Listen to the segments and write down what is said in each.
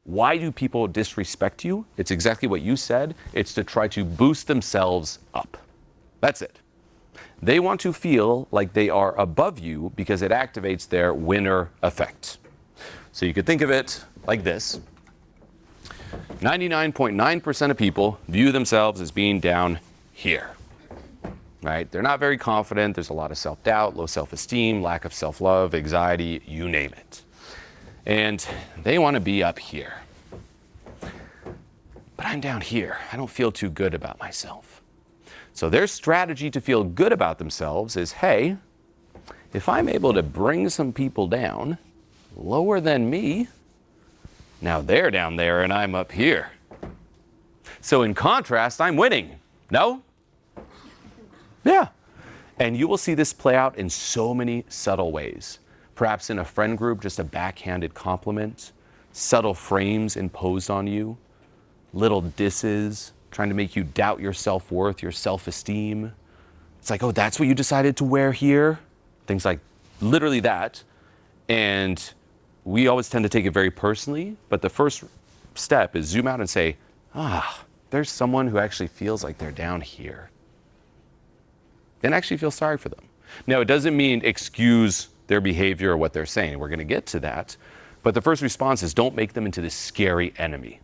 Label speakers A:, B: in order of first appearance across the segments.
A: Why do people disrespect you? It's exactly what you said. It's to try to boost themselves up. That's it. They want to feel like they are above you because it activates their winner effect. So you could think of it like this. 99.9% of people view themselves as being down here, right? They're not very confident. There's a lot of self-doubt, low self-esteem, lack of self-love, anxiety, you name it. And they want to be up here. But I'm down here. I don't feel too good about myself. So their strategy to feel good about themselves is, hey, if I'm able to bring some people down lower than me, now they're down there and I'm up here. So in contrast, I'm winning. No? Yeah. And you will see this play out in so many subtle ways. Perhaps in a friend group, just a backhanded compliment, subtle frames imposed on you, little disses, trying to make you doubt your self-worth, your self-esteem. It's like, oh, that's what you decided to wear here? Things like literally that. And we always tend to take it very personally, but the first step is zoom out and say, there's someone who actually feels like they're down here. And actually feel sorry for them. Now, it doesn't mean excuse their behavior or what they're saying. We're going to get to that. But the first response is don't make them into this scary enemy.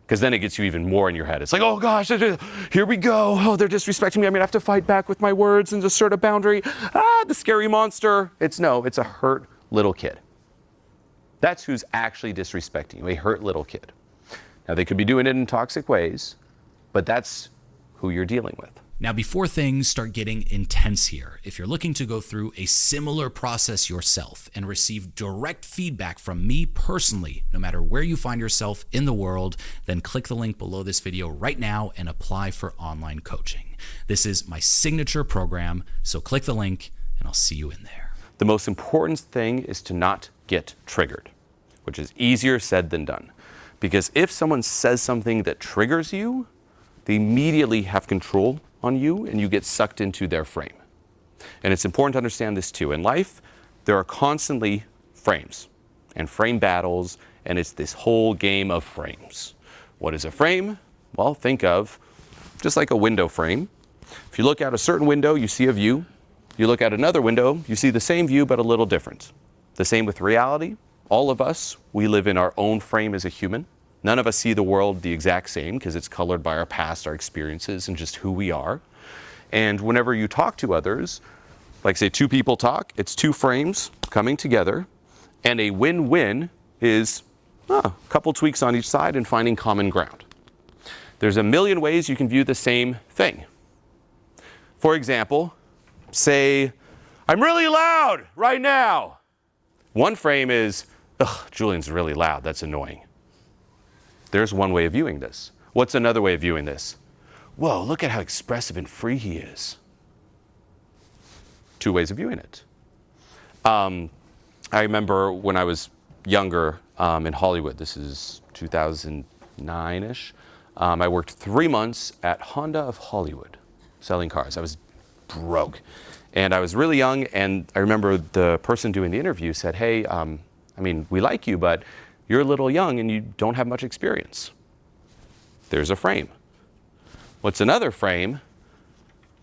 A: Because then it gets you even more in your head. It's like, oh gosh, here we go. Oh, they're disrespecting me. I'm going to have to fight back with my words and assert a boundary. The scary monster. It's a hurt little kid. That's who's actually disrespecting you, a hurt little kid. Now, they could be doing it in toxic ways, but that's who you're dealing with.
B: Now, before things start getting intense here, if you're looking to go through a similar process yourself and receive direct feedback from me personally, no matter where you find yourself in the world, then click the link below this video right now and apply for online coaching. This is my signature program, so click the link and I'll see you in there.
A: The most important thing is to not get triggered, which is easier said than done. Because if someone says something that triggers you, they immediately have control on you and you get sucked into their frame. And it's important to understand this too. In life, there are constantly frames and frame battles, and it's this whole game of frames. What is a frame? Well, think of just like a window frame. If you look out a certain window, you see a view. You look out another window, you see the same view, but a little different. The same with reality. All of us, we live in our own frame as a human. None of us see the world the exact same because it's colored by our past, our experiences, and just who we are. And whenever you talk to others, like say two people talk, it's two frames coming together, and a win-win is a couple tweaks on each side and finding common ground. There's a million ways you can view the same thing. For example, say, I'm really loud right now. One frame is, Julien's really loud, that's annoying. There's one way of viewing this. What's another way of viewing this? Whoa, look at how expressive and free he is. Two ways of viewing it. I remember when I was younger in Hollywood, this is 2009-ish, I worked 3 months at Honda of Hollywood selling cars. I was broke. And I was really young, and I remember the person doing the interview said, hey, we like you, but you're a little young and you don't have much experience. There's a frame. What's another frame?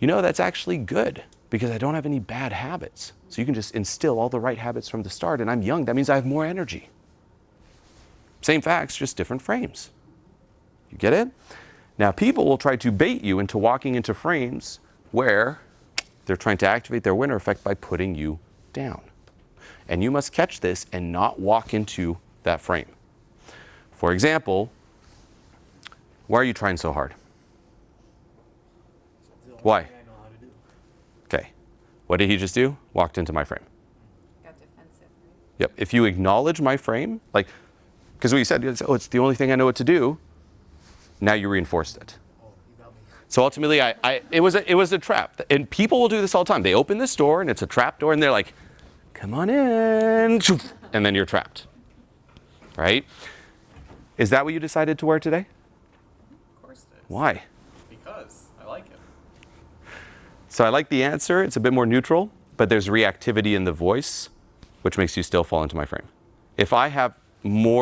A: That's actually good because I don't have any bad habits. So you can just instill all the right habits from the start, and I'm young. That means I have more energy. Same facts, just different frames. You get it? Now, people will try to bait you into walking into frames where they're trying to activate their winner effect by putting you down. And you must catch this and not walk into that frame. For example, why are you trying so hard? Why? Okay. What did he just do? Walked into my frame.
C: Got defensive. Right?
A: Yep. If you acknowledge my frame, because what you said, it's the only thing I know what to do. Now you reinforced it. So ultimately, it was a trap. And people will do this all the time. They open this door and it's a trap door and they're like, come on in. And then you're trapped. Right? Is that what you decided to wear today?
D: Of course it is.
A: Why?
D: Because I like it.
A: So I like the answer. It's a bit more neutral, but there's reactivity in the voice, which makes you still fall into my frame. If I have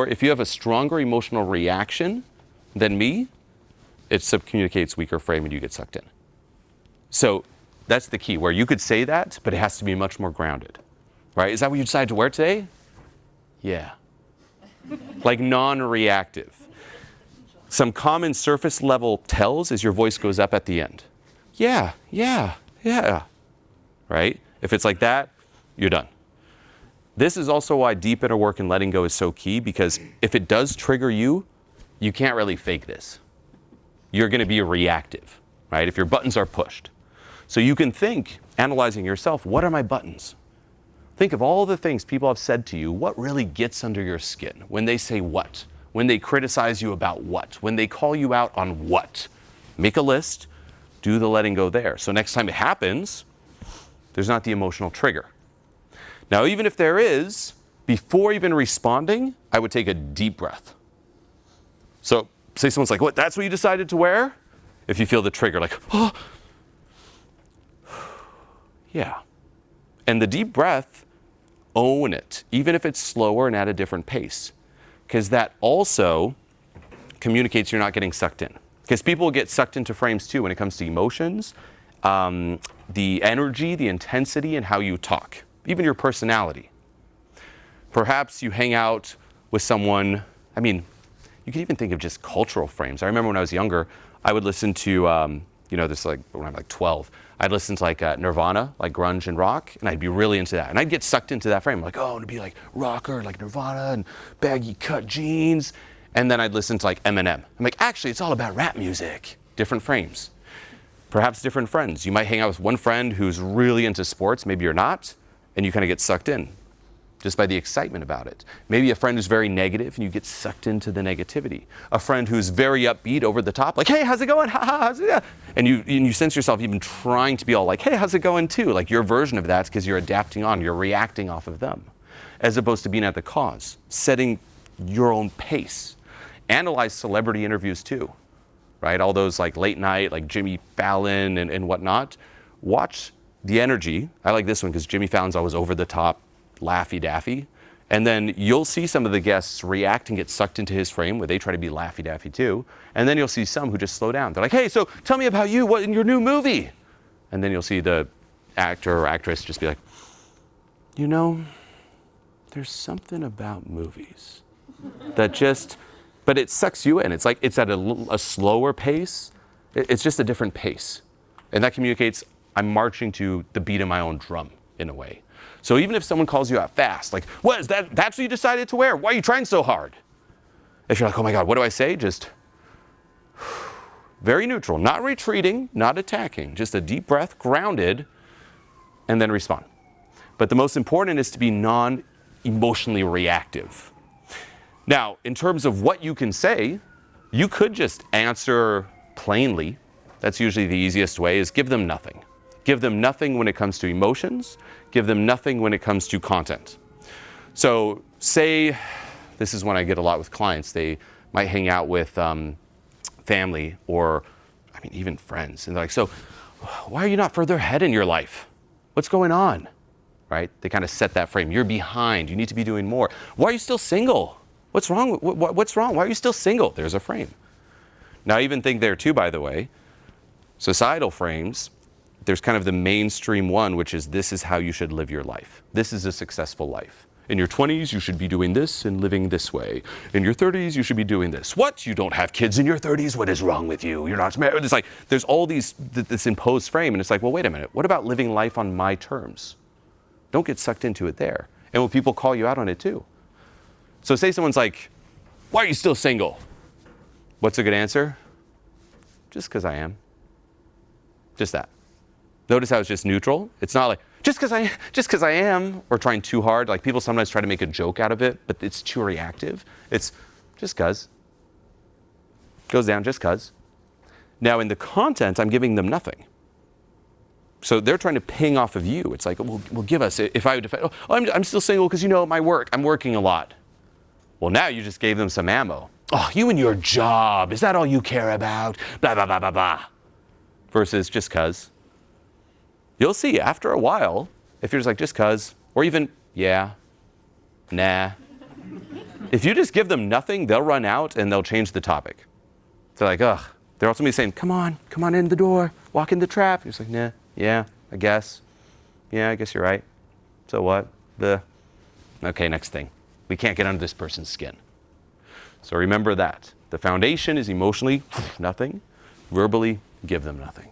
A: if you have a stronger emotional reaction than me, it subcommunicates weaker frame and you get sucked in. So that's the key, where you could say that, but it has to be much more grounded, right? Is that what you decided to wear today? Yeah. Like non-reactive. Some common surface level tells is your voice goes up at the end. Yeah, yeah, yeah, right? If it's like that, you're done. This is also why deep inner work and letting go is so key, because if it does trigger you, you can't really fake this. You're going to be reactive, right? If your buttons are pushed. So you can think, analyzing yourself, what are my buttons? Think of all the things people have said to you. What really gets under your skin? When they say what? When they criticize you about what? When they call you out on what? Make a list, do the letting go there. So next time it happens, there's not the emotional trigger. Now, even if there is, before even responding, I would take a deep breath. So say someone's like, what, that's what you decided to wear? If you feel the trigger, like, oh, yeah. And the deep breath, own it, even if it's slower and at a different pace. Because that also communicates you're not getting sucked in. Because people get sucked into frames too when it comes to emotions, the energy, the intensity, and how you talk, even your personality. Perhaps you hang out with someone, I mean, you can even think of just cultural frames. I remember when I was younger, I would listen to, this like when I'm like 12, I'd listen to like Nirvana, like grunge and rock, and I'd be really into that. And I'd get sucked into that frame, like, oh, I want to be like rocker, like Nirvana and baggy cut jeans. And then I'd listen to like Eminem. I'm like, actually, it's all about rap music. Different frames. Perhaps different friends. You might hang out with one friend who's really into sports, maybe you're not, and you kind of get sucked in just by the excitement about it. Maybe a friend who's very negative and you get sucked into the negativity. A friend who's very upbeat, over the top, like, hey, how's it going? Ha ha, how's it going? And you sense yourself even trying to be all like, hey, how's it going too? Like your version of that's because you're adapting on, you're reacting off of them, as opposed to being at the cause, setting your own pace. Analyze celebrity interviews too, right? All those like late night, like Jimmy Fallon and whatnot. Watch the energy. I like this one because Jimmy Fallon's always over the top, Laffy Daffy. And then you'll see some of the guests react and get sucked into his frame where they try to be Laffy Daffy too. And then you'll see some who just slow down. They're like, hey, so tell me about you, what in your new movie? And then you'll see the actor or actress just be like, you know, there's something about movies that just, but it sucks you in. It's like, it's at a slower pace. It's just a different pace. And that communicates, I'm marching to the beat of my own drum in a way. So even if someone calls you out fast, like, what is that? That's what you decided to wear? Why are you trying so hard? If you're like, oh my God, what do I say? Just very neutral, not retreating, not attacking, just a deep breath, grounded, and then respond. But the most important is to be non-emotionally reactive. Now, in terms of what you can say, you could just answer plainly. That's usually the easiest way, is give them nothing. Give them nothing when it comes to emotions. Give them nothing when it comes to content. So say, this is when I get a lot with clients, they might hang out with family or, I mean, even friends. And they're like, so why are you not further ahead in your life? What's going on? Right? They kind of set that frame. You're behind. You need to be doing more. Why are you still single? What's wrong? What's wrong? Why are you still single? There's a frame. Now, I even think there too, by the way, societal frames, there's kind of the mainstream one, which is this is how you should live your life. This is a successful life. In your 20s, you should be doing this and living this way. In your 30s, you should be doing this. What? You don't have kids in your 30s? What is wrong with you? You're not married. It's like, there's all this imposed frame, and it's like, well, wait a minute. What about living life on my terms? Don't get sucked into it there. And will people call you out on it too? So say someone's like, why are you still single? What's a good answer? Just because I am. Just that. Notice how it's just neutral. It's not like, just because I am, or trying too hard. Like people sometimes try to make a joke out of it, but it's too reactive. It's just because. Goes down just because. Now in the content, I'm giving them nothing. So they're trying to ping off of you. It's like, well give us, if I would defend, I'm still single because, my work, I'm working a lot. Well, now you just gave them some ammo. Oh, you and your job, is that all you care about? Blah, blah, blah, blah, blah. Versus just cause. You'll see after a while, if you're just like, just cause, or even, yeah, nah, If you just give them nothing, they'll run out and they'll change the topic. They're like, ugh. They're ultimately saying, come on in the door, walk in the trap. You're just like, nah, yeah, I guess. Yeah, I guess you're right. So what? Okay, next thing. We can't get under this person's skin. So remember that. The foundation is emotionally nothing. Verbally, give them nothing.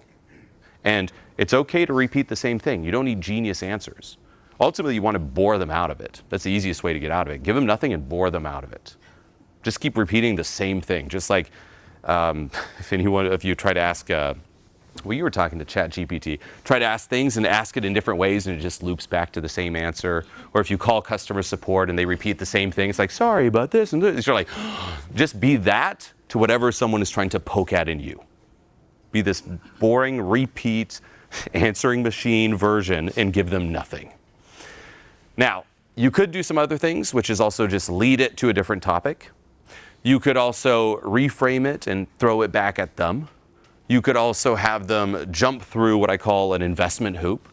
A: And it's okay to repeat the same thing. You don't need genius answers. Ultimately, you want to bore them out of it. That's the easiest way to get out of it. Give them nothing and bore them out of it. Just keep repeating the same thing. Just like if you try to ask, you were talking to ChatGPT, try to ask things and ask it in different ways and it just loops back to the same answer. Or if you call customer support and they repeat the same thing, it's like, sorry about this and this. You're like, just be that to whatever someone is trying to poke at in you. Be this boring, repeat, answering machine version and give them nothing. Now, you could do some other things, which is also just lead it to a different topic. You could also reframe it and throw it back at them. You could also have them jump through what I call an investment hoop,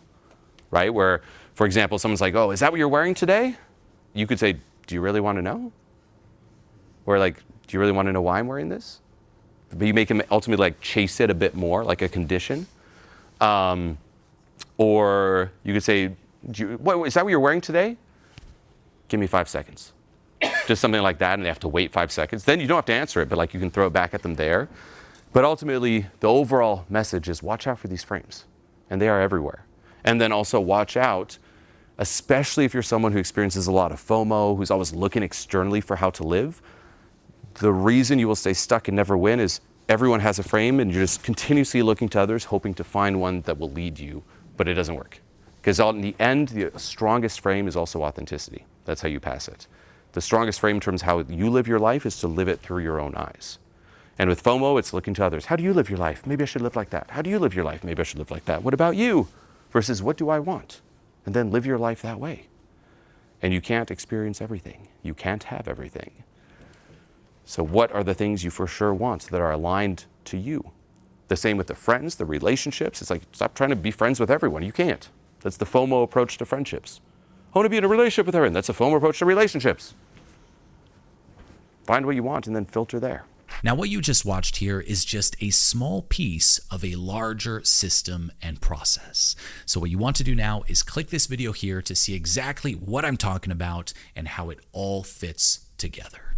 A: right? Where, for example, someone's like, oh, is that what you're wearing today? You could say, do you really want to know? Or like, do you really want to know why I'm wearing this? But you make them ultimately like chase it a bit more, like a condition. Or you could say, is that what you're wearing today? Give me 5 seconds. Just something like that, and they have to wait 5 seconds. Then you don't have to answer it, but like you can throw it back at them there. But ultimately, the overall message is watch out for these frames. And they are everywhere. And then also watch out, especially if you're someone who experiences a lot of FOMO, who's always looking externally for how to live. The reason you will stay stuck and never win is everyone has a frame and you're just continuously looking to others, hoping to find one that will lead you, but it doesn't work. Because in the end, the strongest frame is also authenticity. That's how you pass it. The strongest frame in terms of how you live your life is to live it through your own eyes. And with FOMO, it's looking to others. How do you live your life? Maybe I should live like that. How do you live your life? Maybe I should live like that. What about you? Versus what do I want? And then live your life that way. And you can't experience everything. You can't have everything. So what are the things you for sure want that are aligned to you? The same with the friends, the relationships. It's like, stop trying to be friends with everyone. You can't. That's the FOMO approach to friendships. I want to be in a relationship with everyone. That's a FOMO approach to relationships. Find what you want and then filter there.
B: Now, what you just watched here is just a small piece of a larger system and process. So what you want to do now is click this video here to see exactly what I'm talking about and how it all fits together.